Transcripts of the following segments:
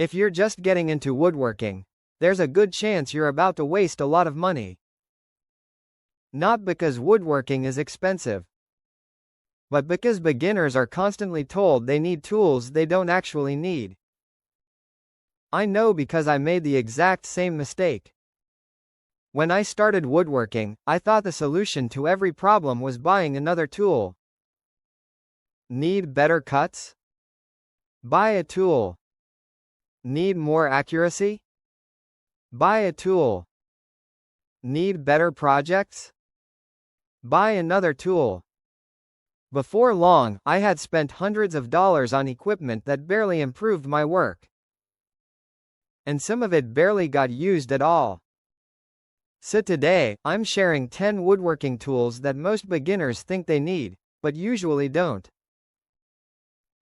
If you're just getting into woodworking, there's a good chance you're about to waste a lot of money. Not because woodworking is expensive, but because beginners are constantly told they need tools they don't actually need. I know because I made the exact same mistake. When I started woodworking, I thought the solution to every problem was buying another tool. Need better cuts? Buy a tool. Need more accuracy? Buy a tool. Need better projects? Buy another tool. Before long, I had spent hundreds of dollars on equipment that barely improved my work. And some of it barely got used at all. So today, I'm sharing 10 woodworking tools that most beginners think they need, but usually don't.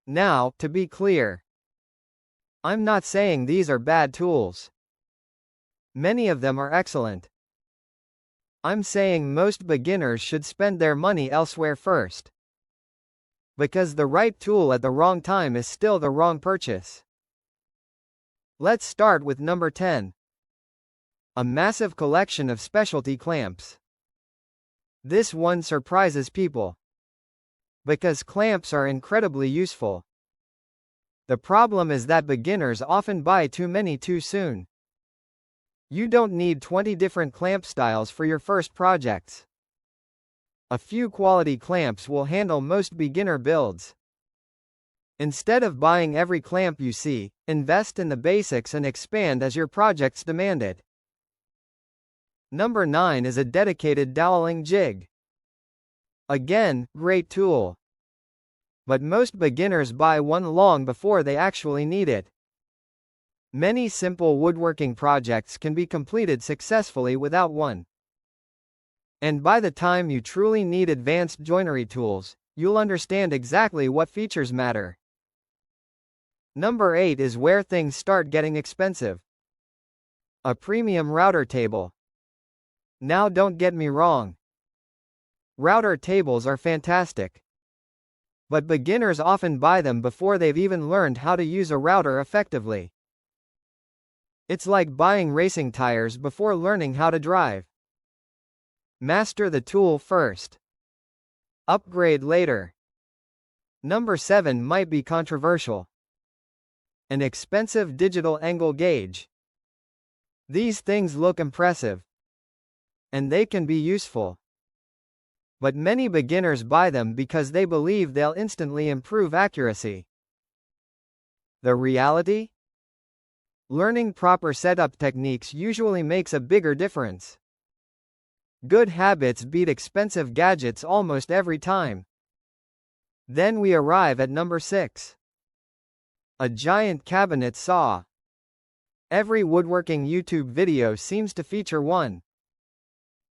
Now, to be clear, I'm not saying these are bad tools. Many of them are excellent. I'm saying most beginners should spend their money elsewhere first. Because the right tool at the wrong time is still the wrong purchase. Let's start with number 10. A massive collection of specialty clamps. This one surprises people. Because clamps are incredibly useful. The problem is that beginners often buy too many too soon. You don't need 20 different clamp styles for your first projects. A few quality clamps will handle most beginner builds. Instead of buying every clamp you see, invest in the basics and expand as your projects demand it. Number 9 is a dedicated doweling jig. Again, great tool. But most beginners buy one long before they actually need it. Many simple woodworking projects can be completed successfully without one. And by the time you truly need advanced joinery tools, you'll understand exactly what features matter. Number 8 is where things start getting expensive. A premium router table. Now don't get me wrong. Router tables are fantastic. But beginners often buy them before they've even learned how to use a router effectively. It's like buying racing tires before learning how to drive. Master the tool first. Upgrade later. Number 7 might be controversial. An expensive digital angle gauge. These things look impressive. And they can be useful. But many beginners buy them because they believe they'll instantly improve accuracy. The reality? Learning proper setup techniques usually makes a bigger difference. Good habits beat expensive gadgets almost every time. Then we arrive at number 6. A giant cabinet saw. Every woodworking YouTube video seems to feature one.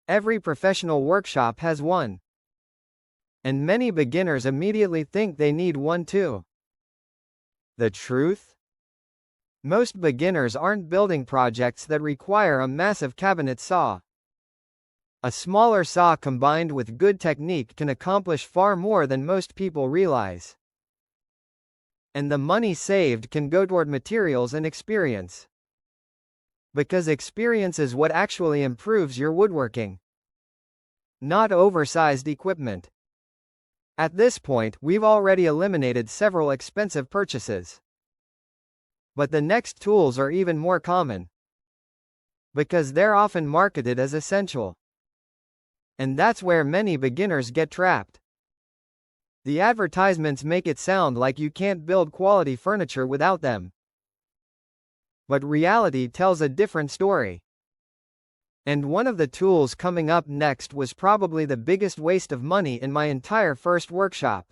Every professional workshop has one. And many beginners immediately think they need one too. The truth? Most beginners aren't building projects that require a massive cabinet saw. A smaller saw combined with good technique can accomplish far more than most people realize. And the money saved can go toward materials and experience. Because experience is what actually improves your woodworking. Not oversized equipment. At this point, we've already eliminated several expensive purchases. But the next tools are even more common. Because they're often marketed as essential. And that's where many beginners get trapped. The advertisements make it sound like you can't build quality furniture without them. But reality tells a different story. And one of the tools coming up next was probably the biggest waste of money in my entire first workshop.